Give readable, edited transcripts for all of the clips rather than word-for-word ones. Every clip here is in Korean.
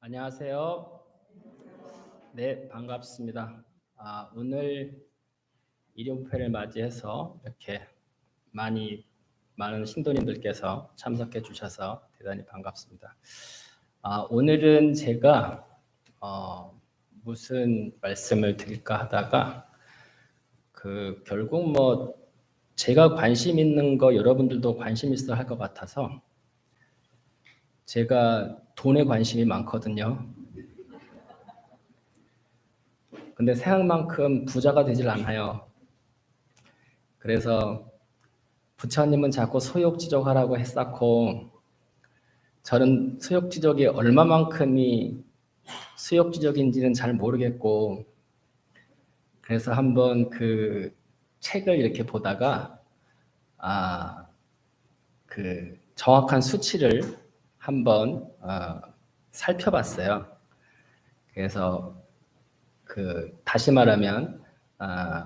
안녕하세요. 네, 반갑습니다. 오늘 일요일을 맞이해서 이렇게 많은 신도님들께서 참석해 주셔서 대단히 반갑습니다. 오늘은 제가 무슨 말씀을 드릴까 하다가 결국 제가 관심 있는 거 여러분들도 관심 있어 할 것 같아서 제가 돈에 관심이 많거든요. 근데 생각만큼 부자가 되질 않아요. 그래서 부처님은 자꾸 소욕지족하라고 했었고 저는 소욕지족이 얼마만큼이 소욕지족인지는 잘 모르겠고 그래서 한번 그 책을 이렇게 보다가 정확한 수치를 한번 살펴봤어요. 그래서 다시 말하면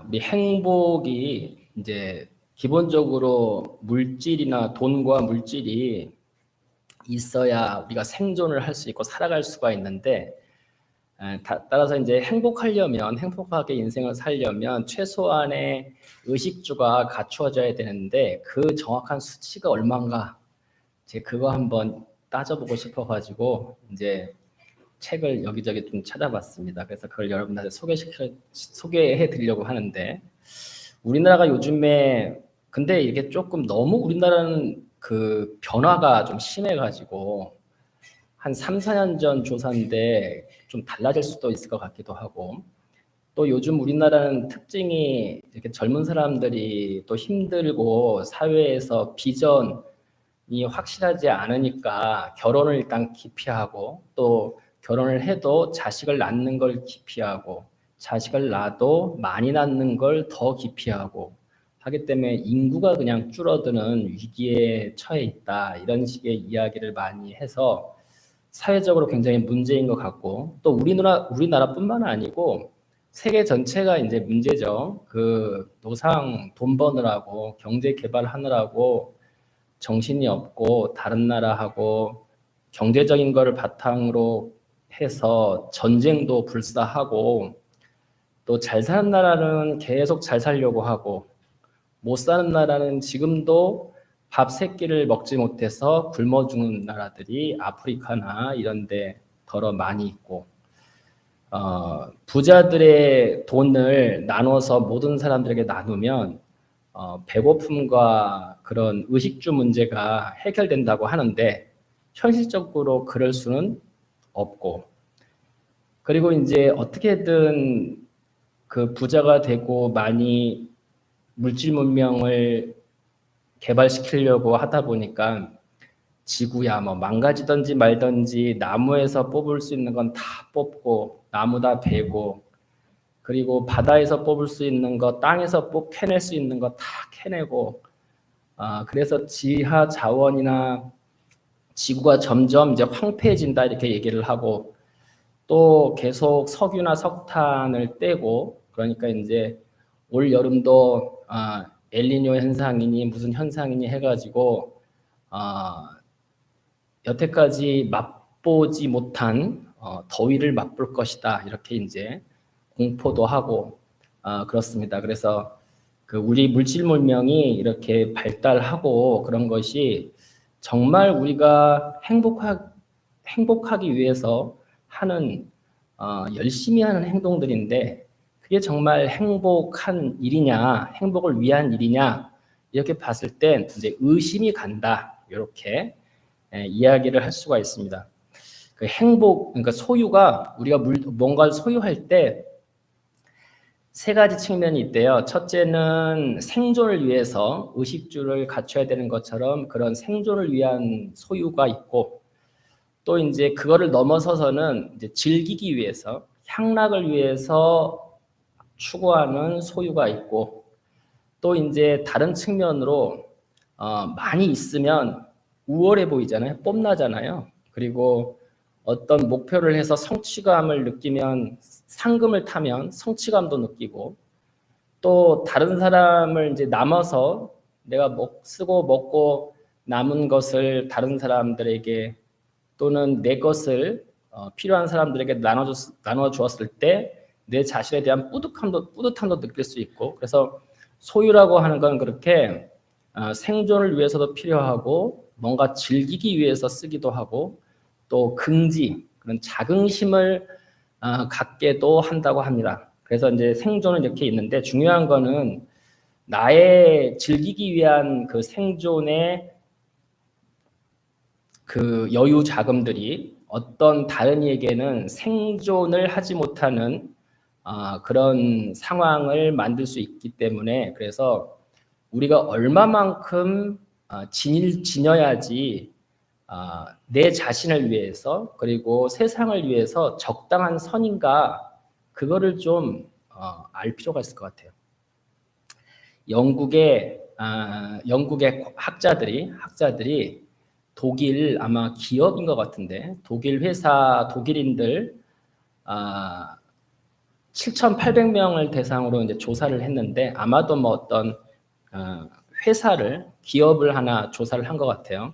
우리 행복이 이제 기본적으로 물질이나 돈과 물질이 있어야 우리가 생존을 할 수 있고 살아갈 수가 있는데 따라서 이제 행복하게 인생을 살려면 최소한의 의식주가 갖추어져야 되는데 그 정확한 수치가 얼마인가 제가 그거 한번 따져보고 싶어가지고 이제 책을 여기저기 좀 찾아봤습니다. 그래서 그걸 여러분들한테 소개해 드리려고 하는데 우리나라가 요즘에 근데 이게 조금 너무 우리나라는 그 변화가 좀 심해가지고 한 3, 4년 전 조사인데 좀 달라질 수도 있을 것 같기도 하고 또 요즘 우리나라는 특징이 이렇게 젊은 사람들이 또 힘들고 사회에서 비전이 확실하지 않으니까 결혼을 일단 기피하고 또 결혼을 해도 자식을 낳는 걸 기피하고 자식을 낳아도 많이 낳는 걸 더 기피하고 하기 때문에 인구가 그냥 줄어드는 위기에 처해 있다 이런 식의 이야기를 많이 해서 사회적으로 굉장히 문제인 것 같고 또 우리나라뿐만 아니고 세계 전체가 이제 문제죠. 노상 돈 버느라고 경제 개발하느라고 정신이 없고 다른 나라하고 경제적인 거를 바탕으로 해서 전쟁도 불사하고 또 잘 사는 나라는 계속 잘 살려고 하고 못 사는 나라는 지금도 밥 세 끼를 먹지 못해서 굶어 죽는 나라들이 아프리카나 이런 데 더러 많이 있고 부자들의 돈을 나눠서 모든 사람들에게 나누면 배고픔과 그런 의식주 문제가 해결된다고 하는데 현실적으로 그럴 수는 없고 그리고 이제 어떻게든 그 부자가 되고 많이 물질 문명을 개발시키려고 하다 보니까 지구야 망가지든지 말든지 나무에서 뽑을 수 있는 건 다 뽑고 나무 다 베고 그리고 바다에서 뽑을 수 있는 거 땅에서 캐낼 수 있는 거 다 캐내고 그래서 지하 자원이나 지구가 점점 이제 황폐해진다 이렇게 얘기를 하고 또 계속 석유나 석탄을 떼고 그러니까 이제 올 여름도 엘니뇨 현상이니 무슨 현상이니 해가지고 여태까지 맛보지 못한 더위를 맛볼 것이다 이렇게 이제 공포도 하고 그렇습니다. 그래서 우리 물질 문명이 이렇게 발달하고 그런 것이 정말 우리가 행복하기 위해서 하는 열심히 하는 행동들인데 그게 정말 행복한 일이냐, 행복을 위한 일이냐 이렇게 봤을 땐 이제 의심이 간다 이렇게 이야기를 할 수가 있습니다. 그러니까 소유가 우리가 뭔가를 소유할 때 세 가지 측면이 있대요. 첫째는 생존을 위해서 의식주를 갖춰야 되는 것처럼 그런 생존을 위한 소유가 있고 또 이제 그거를 넘어서서는 이제 즐기기 위해서 향락을 위해서 추구하는 소유가 있고 또 이제 다른 측면으로 많이 있으면 우월해 보이잖아요. 뽐나잖아요. 그리고 어떤 목표를 해서 성취감을 느끼면 상금을 타면 성취감도 느끼고 또 다른 사람을 이제 남아서 내가 쓰고 먹고 남은 것을 다른 사람들에게 또는 내 것을 필요한 사람들에게 나눠 주었을 때 내 자신에 대한 뿌듯함도 느낄 수 있고, 그래서 소유라고 하는 건 그렇게 생존을 위해서도 필요하고 뭔가 즐기기 위해서 쓰기도 하고 또 긍지, 그런 자긍심을 갖게도 한다고 합니다. 그래서 이제 생존은 이렇게 있는데, 중요한 거는 나의 즐기기 위한 그 생존의 그 여유 자금들이 어떤 다른 이에게는 생존을 하지 못하는 그런 상황을 만들 수 있기 때문에, 그래서 우리가 얼마만큼 지녀야지 내 자신을 위해서 그리고 세상을 위해서 적당한 선인가, 그거를 좀 알 필요가 있을 것 같아요. 영국의 학자들이 독일 아마 기업인 것 같은데 독일 회사 독일인들 7,800명을 대상으로 이제 조사를 했는데, 아마도 뭐 어떤 기업을 하나 조사를 한 것 같아요.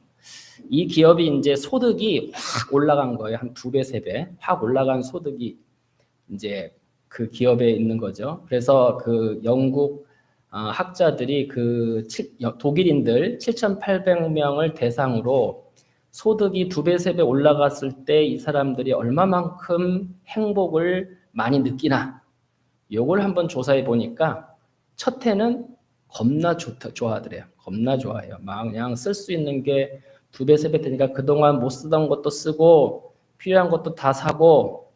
이 기업이 이제 소득이 확 올라간 거예요. 한 2배, 3배 확 올라간 소득이 이제 그 기업에 있는 거죠. 그래서 그 영국 학자들이 독일인들 7,800명을 대상으로 소득이 2배, 3배 올라갔을 때 이 사람들이 얼마만큼 행복을 많이 느끼나, 요걸 한번 조사해 보니까 첫 해는 겁나 좋아하더래요. 겁나 좋아해요. 막 그냥 쓸 수 있는 게 2배, 3배 되니까 그동안 못 쓰던 것도 쓰고 필요한 것도 다 사고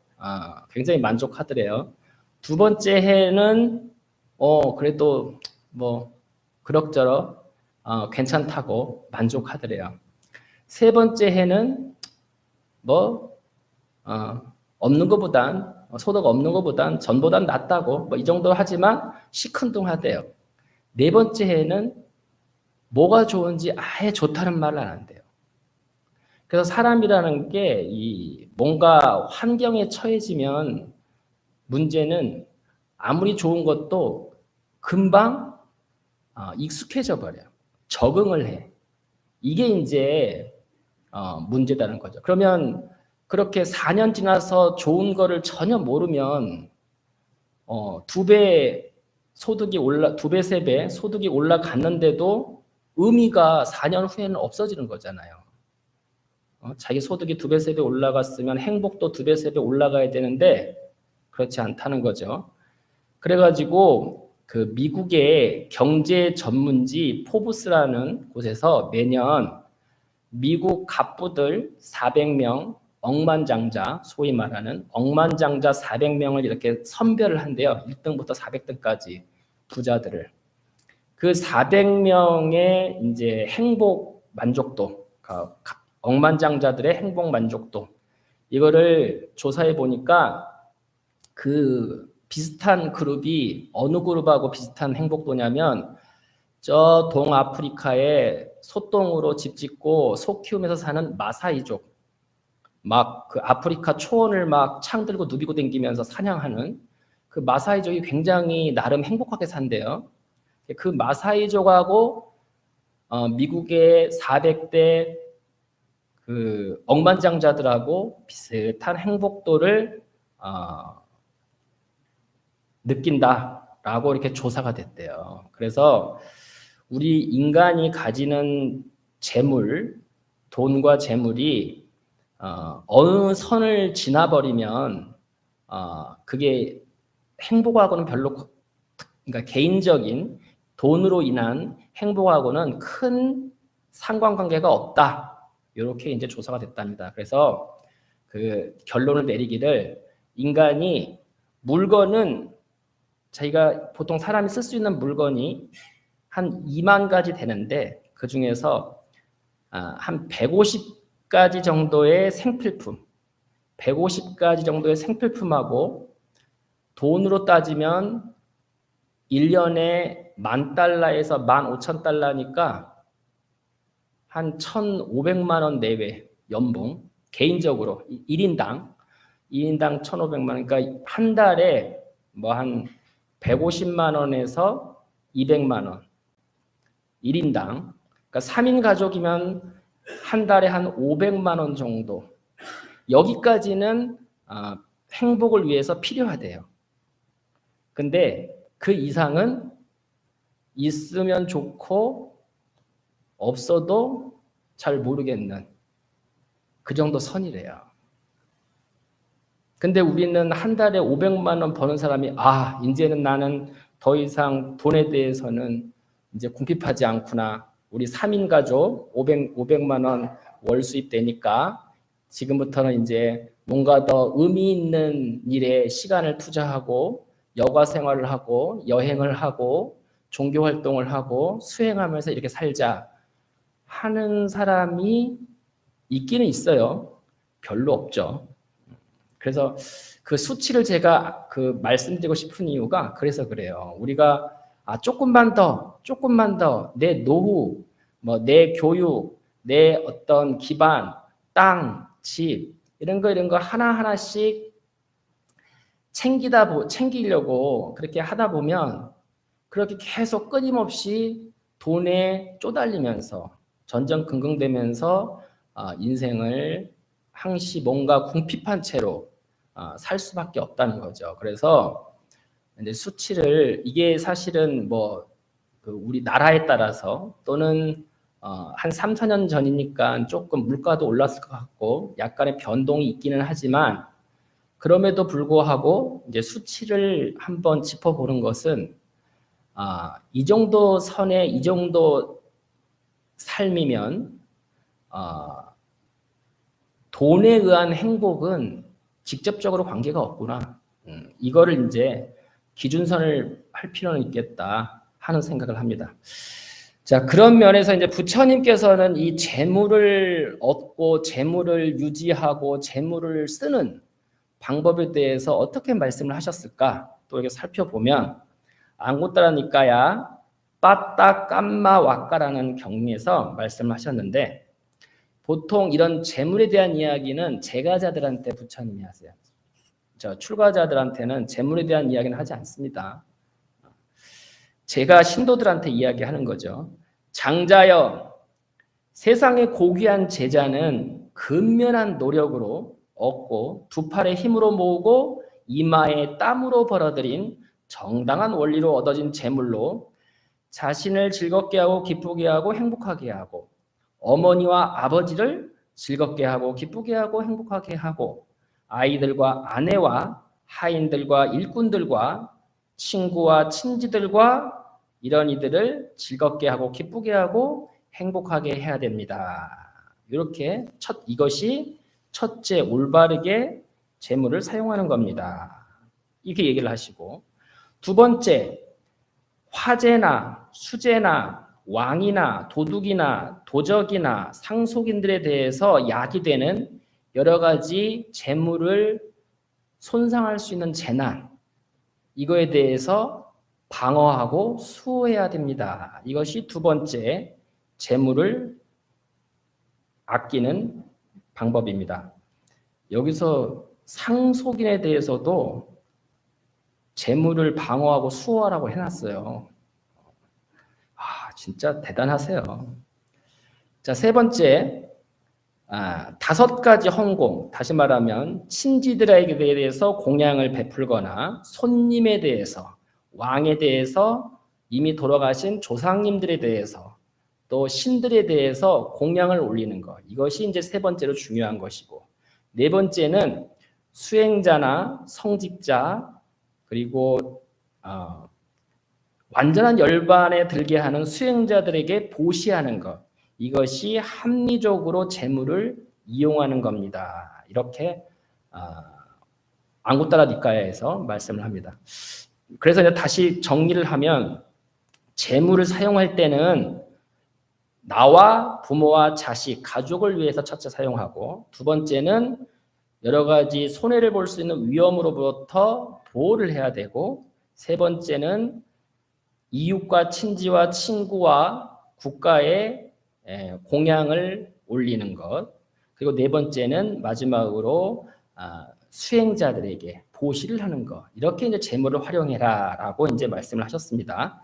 굉장히 만족하더래요. 두 번째 해는 그래도 뭐 그럭저럭 괜찮다고 만족하더래요. 세 번째 해는 뭐 없는 것보단 소득 없는 것보단 전보단 낫다고 뭐 이 정도 하지만 시큰둥하대요. 네 번째 해는 뭐가 좋은지 아예 좋다는 말을 안 한대요. 그래서 사람이라는 게 이 뭔가 환경에 처해지면 문제는 아무리 좋은 것도 금방 익숙해져 버려요. 적응을 해. 이게 이제 문제다는 거죠. 그러면 그렇게 4년 지나서 좋은 거를 전혀 모르면 2배, 3배 소득이 올라갔는데도 의미가 4년 후에는 없어지는 거잖아요. 자기 소득이 2배, 3배 올라갔으면 행복도 2배, 3배 올라가야 되는데 그렇지 않다는 거죠. 그래가지고 그 미국의 경제 전문지 포브스라는 곳에서 매년 미국 갑부들 400명, 억만장자, 소위 말하는 억만장자 400명을 이렇게 선별을 한대요. 1등부터 400등까지 부자들을. 그 400명의 이제 행복 만족도, 억만장자들의 행복 만족도, 이거를 조사해 보니까 그 비슷한 그룹이 어느 그룹하고 비슷한 행복도냐면 저 동아프리카에 소똥으로 집 짓고 소 키우면서 사는 마사이족, 막 그 아프리카 초원을 막 창 들고 누비고 다니면서 사냥하는 그 마사이족이 굉장히 나름 행복하게 산대요. 그 마사이족하고 미국의 400대 그 억만장자들하고 비슷한 행복도를 느낀다라고 이렇게 조사가 됐대요. 그래서 우리 인간이 가지는 재물, 돈과 재물이 어느 선을 지나버리면 그게 행복하고는 별로, 그러니까 개인적인 돈으로 인한 행복하고는 큰 상관관계가 없다. 이렇게 이제 조사가 됐답니다. 그래서 그 결론을 내리기를, 인간이 물건은 자기가 보통 사람이 쓸 수 있는 물건이 한 2만 가지 되는데 그 중에서 한 150가지 정도의 생필품, 150가지 정도의 생필품하고 돈으로 따지면 1년에 $10,000에서 $15,000니까 한 1,500만 원 내외 연봉, 개인적으로 1인당 1,500만 원, 그러니까 한 달에 뭐 한 150만 원에서 200만 원 1인당, 그러니까 3인 가족이면 한 달에 한 500만 원 정도, 여기까지는 행복을 위해서 필요하대요. 근데 그 이상은 있으면 좋고 없어도 잘 모르겠는 그 정도 선이래요. 근데 우리는 한 달에 500만 원 버는 사람이 이제는 나는 더 이상 돈에 대해서는 이제 궁핍하지 않구나. 우리 3인 가족 500만 원 월 수입 되니까 지금부터는 이제 뭔가 더 의미 있는 일에 시간을 투자하고 여가 생활을 하고 여행을 하고 종교 활동을 하고 수행하면서 이렇게 살자 하는 사람이 있기는 있어요. 별로 없죠. 그래서 그 수치를 제가 말씀드리고 싶은 이유가 그래서 그래요. 우리가 조금만 더 내 노후, 내 교육, 내 어떤 기반, 땅, 집 이런 거 하나하나씩 챙기려고 그렇게 하다 보면 그렇게 계속 끊임없이 돈에 쪼달리면서 전전긍긍되면서 인생을 항시 뭔가 궁핍한 채로 살 수밖에 없다는 거죠. 그래서 이제 수치를 이게 사실은 우리 나라에 따라서 또는 한 3, 4년 전이니까 조금 물가도 올랐을 것 같고 약간의 변동이 있기는 하지만 그럼에도 불구하고 이제 수치를 한번 짚어보는 것은 이 정도 선에 이 정도 삶이면 돈에 의한 행복은 직접적으로 관계가 없구나. 이거를 이제 기준선을 할 필요는 있겠다 하는 생각을 합니다. 자, 그런 면에서 이제 부처님께서는 이 재물을 얻고 재물을 유지하고 재물을 쓰는 방법에 대해서 어떻게 말씀을 하셨을까? 또 이렇게 살펴보면 안고따라 니까야 빠따 깜마 왁까라는 경리에서 말씀을 하셨는데 보통 이런 재물에 대한 이야기는 제가자들한테 부처님이 하세요. 출가자들한테는 재물에 대한 이야기는 하지 않습니다. 제가 신도들한테 이야기하는 거죠. 장자여, 세상의 고귀한 제자는 근면한 노력으로 얻고 두 팔의 힘으로 모으고 이마에 땀으로 벌어들인 정당한 원리로 얻어진 재물로 자신을 즐겁게 하고 기쁘게 하고 행복하게 하고 어머니와 아버지를 즐겁게 하고 기쁘게 하고 행복하게 하고 아이들과 아내와 하인들과 일꾼들과 친구와 친지들과 이런 이들을 즐겁게 하고 기쁘게 하고 행복하게 해야 됩니다. 이렇게 이것이 첫째 올바르게 재물을 사용하는 겁니다. 이렇게 얘기를 하시고 두 번째 화제나 수제나 왕이나 도둑이나 도적이나 상속인들에 대해서 약이 되는 여러 가지 재물을 손상할 수 있는 재난 이거에 대해서 방어하고 수호해야 됩니다. 이것이 두 번째 재물을 아끼는 방법입니다. 여기서 상속인에 대해서도 재물을 방어하고 수호하라고 해놨어요. 진짜 대단하세요. 자, 세 번째, 5가지 헌공, 다시 말하면 친지들에게 대해서 공양을 베풀거나 손님에 대해서, 왕에 대해서, 이미 돌아가신 조상님들에 대해서, 또 신들에 대해서 공양을 올리는 것. 이것이 이제 세 번째로 중요한 것이고, 네 번째는 수행자나 성직자, 그리고 완전한 열반에 들게 하는 수행자들에게 보시하는 것. 이것이 합리적으로 재물을 이용하는 겁니다. 이렇게 안고따라 니까야에서 말씀을 합니다. 그래서 이제 다시 정리를 하면 재물을 사용할 때는 나와 부모와 자식, 가족을 위해서 첫째 사용하고 두 번째는 여러 가지 손해를 볼 수 있는 위험으로부터 보호를 해야 되고 세 번째는 이웃과 친지와 친구와 국가의 공양을 올리는 것 그리고 네 번째는 마지막으로 수행자들에게 보시를 하는 것 이렇게 이제 재물을 활용해라라고 이제 말씀을 하셨습니다.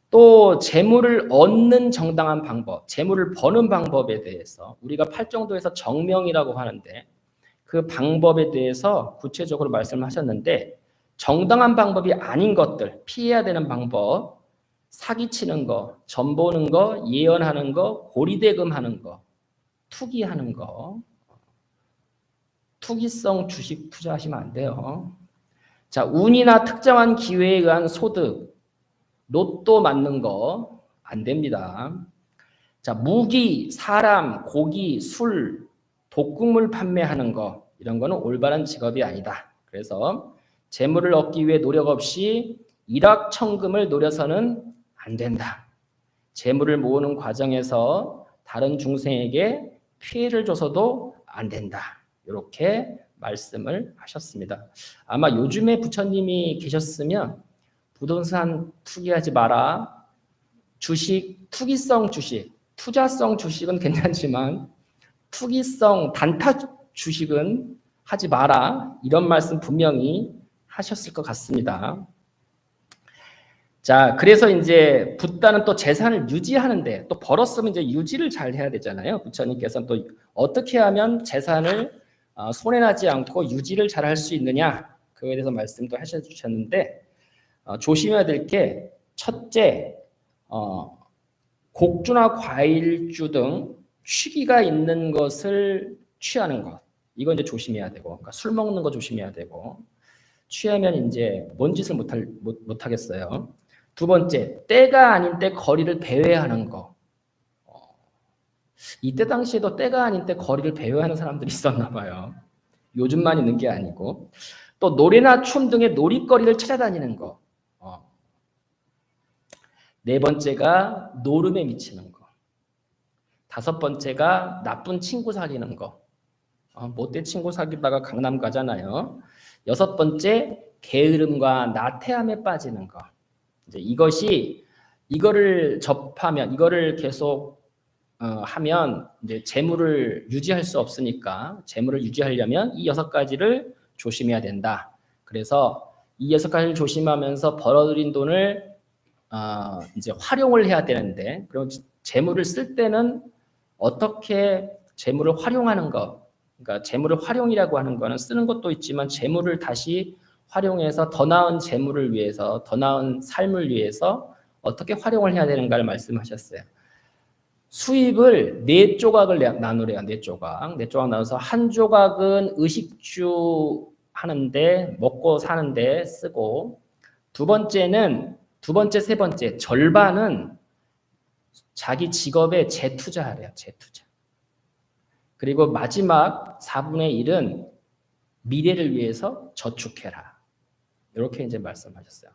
또 재물을 얻는 정당한 방법, 재물을 버는 방법에 대해서 우리가 팔정도에서 정명이라고 하는데 그 방법에 대해서 구체적으로 말씀하셨는데 정당한 방법이 아닌 것들, 피해야 되는 방법, 사기치는 거, 전보는 거, 예언하는 거, 고리대금하는 거, 투기하는 거, 투기성 주식 투자하시면 안 돼요. 자, 운이나 특정한 기회에 의한 소득, 로또 맞는 거 안 됩니다. 자, 무기, 사람, 고기, 술, 독극물 판매하는 거 이런 거는 올바른 직업이 아니다. 그래서 재물을 얻기 위해 노력 없이 일확천금을 노려서는 안 된다. 재물을 모으는 과정에서 다른 중생에게 피해를 줘서도 안 된다. 이렇게 말씀을 하셨습니다. 아마 요즘에 부처님이 계셨으면 부동산 투기하지 마라. 주식, 투기성 주식, 투자성 주식은 괜찮지만 투기성 단타 주식은 하지 마라. 이런 말씀 분명히 하셨을 것 같습니다. 자, 그래서 이제 붓다는 또 재산을 유지하는데 또 벌었으면 이제 유지를 잘 해야 되잖아요. 부처님께서는 또 어떻게 하면 재산을 손해나지 않고 유지를 잘 할 수 있느냐 그거에 대해서 말씀도 하셔주셨는데 조심해야 될 게 첫째 곡주나 과일주 등 취기가 있는 것을 취하는 것 이건 이제 조심해야 되고 그러니까 술 먹는 거 조심해야 되고 취하면 이제 뭔 짓을 못 하겠어요. 두 번째 때가 아닌 때 거리를 배회하는 거 이때 당시에도 때가 아닌 때 거리를 배회하는 사람들이 있었나 봐요. 요즘만 있는 게 아니고 또 노래나 춤 등의 놀이거리를 찾아다니는 거 네 번째가 노름에 미치는 거 다섯 번째가 나쁜 친구 사귀는 거 못된 친구 사귀다가 강남 가잖아요. 여섯 번째 게으름과 나태함에 빠지는 거 이제 이거를 접하면 이거를 계속 하면 이제 재물을 유지할 수 없으니까 재물을 유지하려면 이 여섯 가지를 조심해야 된다. 그래서 이 여섯 가지를 조심하면서 벌어들인 돈을 이제 활용을 해야 되는데 그럼 재물을 쓸 때는 어떻게 재물을 활용하는 거 그러니까 재물을 활용이라고 하는 거는 쓰는 것도 있지만 재물을 다시 활용해서 더 나은 재물을 위해서 더 나은 삶을 위해서 어떻게 활용을 해야 되는가를 말씀하셨어요. 수입을 네 조각을 나누래요. 네 조각 나눠서 한 조각은 의식주 하는데 먹고 사는데 쓰고 두 번째, 세 번째 절반은 자기 직업에 재투자하래요. 재투자. 그리고 마지막 4분의 1은 미래를 위해서 저축해라. 이렇게 이제 말씀하셨어요.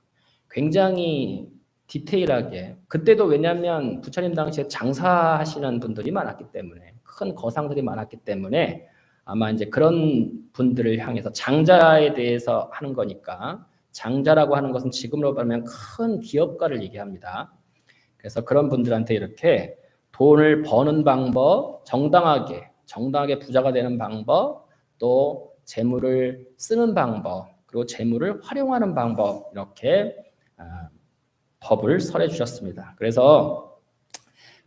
굉장히 디테일하게 그때도 왜냐하면 부처님 당시에 장사하시는 분들이 많았기 때문에 큰 거상들이 많았기 때문에 아마 이제 그런 분들을 향해서 장자에 대해서 하는 거니까 장자라고 하는 것은 지금으로 말하면 큰 기업가를 얘기합니다. 그래서 그런 분들한테 이렇게 돈을 버는 방법, 정당하게 부자가 되는 방법, 또 재물을 쓰는 방법, 그리고 재물을 활용하는 방법 이렇게 법을 설해 주셨습니다. 그래서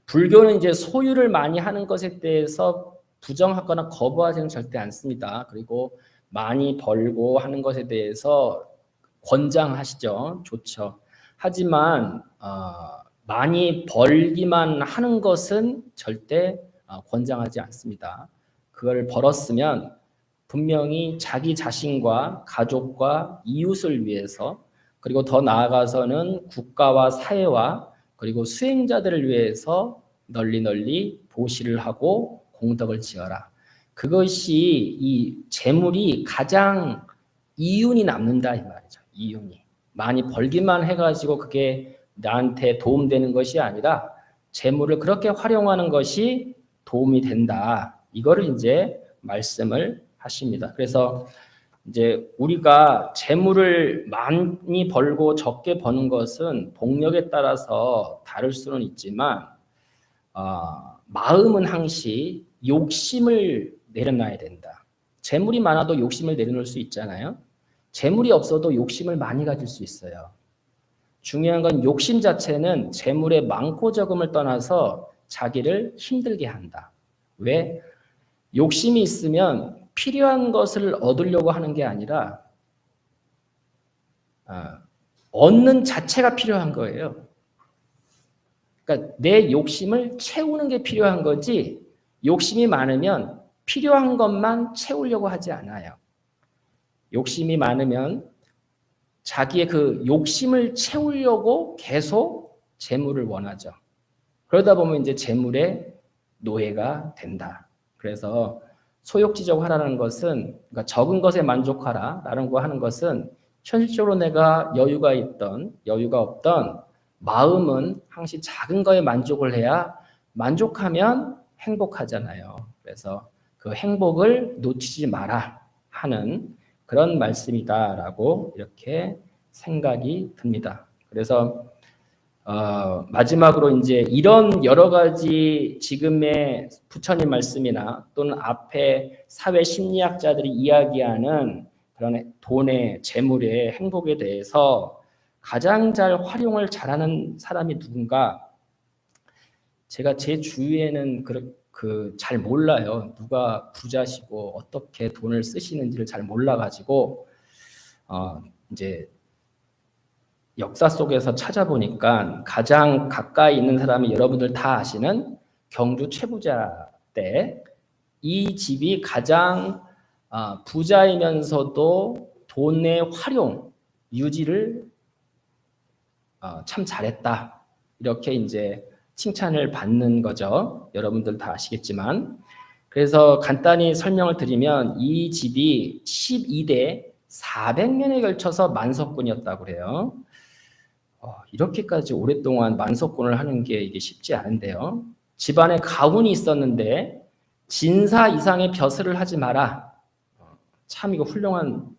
불교는 이제 소유를 많이 하는 것에 대해서 부정하거나 거부하지는 절대 않습니다. 그리고 많이 벌고 하는 것에 대해서 권장하시죠. 좋죠. 하지만 많이 벌기만 하는 것은 절대 권장하지 않습니다. 그걸 벌었으면 분명히 자기 자신과 가족과 이웃을 위해서 그리고 더 나아가서는 국가와 사회와 그리고 수행자들을 위해서 널리 보시를 하고 공덕을 지어라. 그것이 이 재물이 가장 이윤이 남는다 이 말이죠. 이윤이. 많이 벌기만 해가지고 그게 나한테 도움되는 것이 아니라 재물을 그렇게 활용하는 것이 도움이 된다. 이거를 이제 말씀을 하십니다. 그래서 이제 우리가 재물을 많이 벌고 적게 버는 것은 복력에 따라서 다를 수는 있지만 마음은 항시 욕심을 내려놔야 된다. 재물이 많아도 욕심을 내려놓을 수 있잖아요. 재물이 없어도 욕심을 많이 가질 수 있어요. 중요한 건 욕심 자체는 재물의 많고 적음을 떠나서 자기를 힘들게 한다. 왜? 욕심이 있으면 필요한 것을 얻으려고 하는 게 아니라 얻는 자체가 필요한 거예요. 그러니까 내 욕심을 채우는 게 필요한 거지, 욕심이 많으면 필요한 것만 채우려고 하지 않아요. 욕심이 많으면 자기의 그 욕심을 채우려고 계속 재물을 원하죠. 그러다 보면 이제 재물의 노예가 된다. 그래서 소욕지적하라는 것은, 그러니까 적은 것에 만족하라라는 거 하는 것은 현실적으로 내가 여유가 있던 여유가 없던 마음은 항상 작은 거에 만족을 해야 만족하면 행복하잖아요. 그래서 그 행복을 놓치지 마라 하는 그런 말씀이다라고 이렇게 생각이 듭니다. 그래서 마지막으로 이제 이런 여러 가지 지금의 부처님 말씀이나 또는 앞에 사회 심리학자들이 이야기하는 그런 돈의 재물의 행복에 대해서 가장 잘 활용을 잘하는 사람이 누군가? 제가 제 주위에는 잘 몰라요. 누가 부자시고 어떻게 돈을 쓰시는지를 잘 몰라가지고 이제 역사 속에서 찾아보니까 가장 가까이 있는 사람이 여러분들 다 아시는 경주 최부자 때 이 집이 가장 부자이면서도 돈의 활용, 유지를 참 잘했다. 이렇게 이제 칭찬을 받는 거죠. 여러분들 다 아시겠지만. 그래서 간단히 설명을 드리면 이 집이 12대 400년에 걸쳐서 만석군이었다고 그래요. 이렇게까지 오랫동안 만석군을 하는 게 이게 쉽지 않은데요. 집안에 가훈이 있었는데 진사 이상의 벼슬을 하지 마라. 참 이거 훌륭한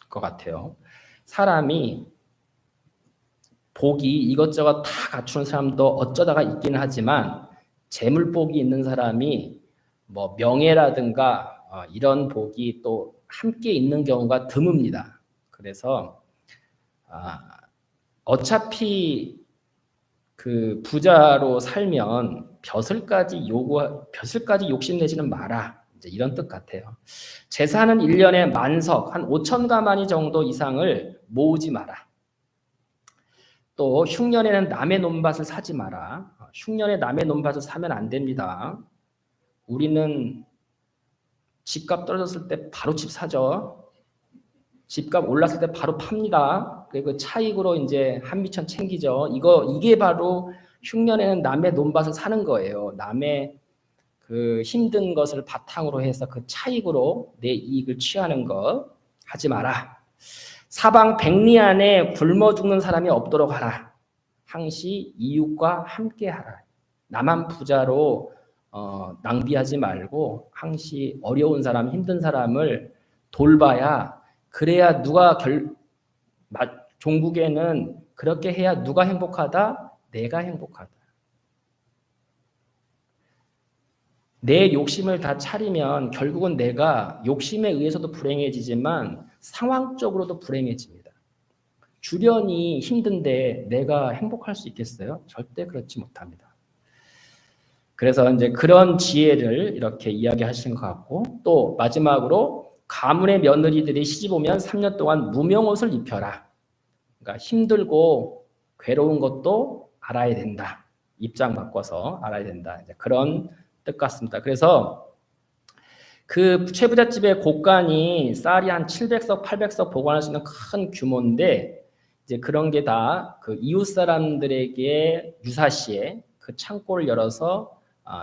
것 같아요. 사람이 복이 이것저것 다 갖추는 사람도 어쩌다가 있기는 하지만 재물복이 있는 사람이 뭐 명예라든가 이런 복이 또 함께 있는 경우가 드뭅니다. 그래서 어차피 그 부자로 살면 벼슬까지 욕심내지는 마라. 이제 이런 뜻 같아요. 재산은 1년에 만석, 한 5천 가마니 정도 이상을 모으지 마라. 또 흉년에는 남의 논밭을 사지 마라. 흉년에 남의 논밭을 사면 안 됩니다. 우리는 집값 떨어졌을 때 바로 집 사죠. 집값 올랐을 때 바로 팝니다. 그 차익으로 이제 한미천 챙기죠. 이게 바로 흉년에는 남의 논밭을 사는 거예요. 남의 그 힘든 것을 바탕으로 해서 그 차익으로 내 이익을 취하는 거 하지 마라. 사방 백리 안에 굶어 죽는 사람이 없도록 하라. 항시 이웃과 함께 하라. 나만 부자로 낭비하지 말고 항시 어려운 사람, 힘든 사람을 돌봐야, 그래야 종국에는 그렇게 해야 누가 행복하다? 내가 행복하다. 내 욕심을 다 차리면 결국은 내가 욕심에 의해서도 불행해지지만 상황적으로도 불행해집니다. 주변이 힘든데 내가 행복할 수 있겠어요? 절대 그렇지 못합니다. 그래서 이제 그런 지혜를 이렇게 이야기하시는 것 같고, 또 마지막으로 가문의 며느리들이 시집 오면 3년 동안 무명옷을 입혀라. 그러니까 힘들고 괴로운 것도 알아야 된다. 입장 바꿔서 알아야 된다. 이제 그런 뜻 같습니다. 그래서 그 최부잣집의 곳간이 쌀이 한 700석, 800석 보관할 수 있는 큰 규모인데, 이제 그런 게 다 그 이웃 사람들에게 유사시에 그 창고를 열어서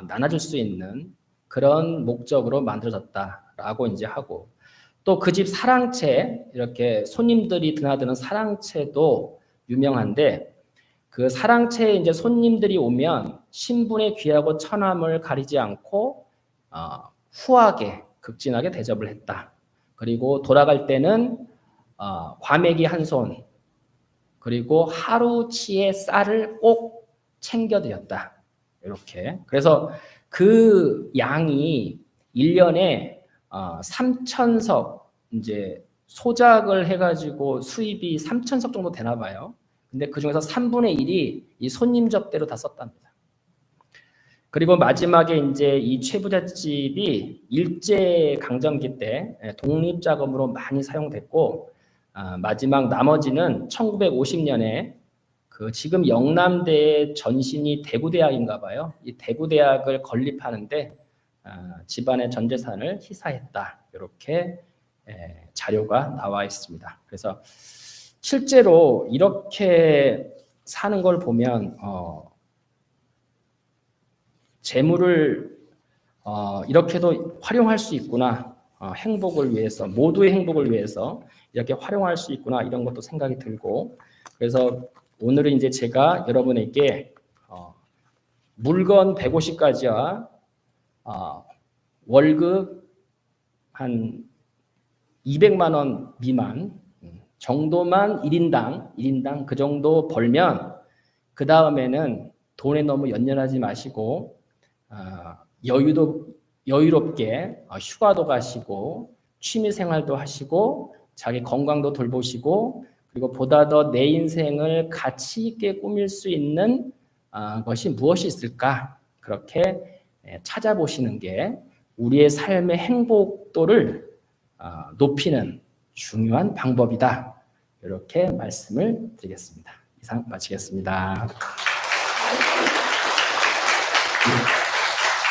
나눠줄 수 있는 그런 목적으로 만들어졌다라고 이제 하고, 또 그 집 사랑채, 이렇게 손님들이 드나드는 사랑채도 유명한데, 그 사랑채에 이제 손님들이 오면 신분의 귀하고 천함을 가리지 않고 후하게 극진하게 대접을 했다. 그리고 돌아갈 때는 과메기 한 손, 그리고 하루치의 쌀을 꼭 챙겨드렸다. 이렇게. 그래서 그 양이 1년에 3,000석, 이제 소작을 해가지고 수입이 3,000석 정도 되나 봐요. 근데 그 중에서 3분의 1이 이 손님 접대로 다 썼답니다. 그리고 마지막에 이제 이 최부잣집이 일제 강점기 때 독립 자금으로 많이 사용됐고, 마지막 나머지는 1950년에 그 지금 영남대 전신이 대구대학인가 봐요. 이 대구대학을 건립하는데 집안의 전 재산을 희사했다. 이렇게 자료가 나와 있습니다. 그래서 실제로 이렇게 사는 걸 보면 재물을 이렇게도 활용할 수 있구나. 행복을 위해서, 모두의 행복을 위해서 이렇게 활용할 수 있구나. 이런 것도 생각이 들고, 그래서 오늘은 이제 제가 여러분에게 물건 150가지와 월급 한 200만 원 미만 정도만 1인당 그 정도 벌면 그 다음에는 돈에 너무 연연하지 마시고 여유롭게 휴가도 가시고 취미생활도 하시고 자기 건강도 돌보시고, 그리고 보다 더 내 인생을 가치 있게 꾸밀 수 있는 것이 무엇이 있을까, 그렇게 찾아보시는 게 우리의 삶의 행복도를 높이는 중요한 방법이다. 이렇게 말씀을 드리겠습니다. 이상 마치겠습니다.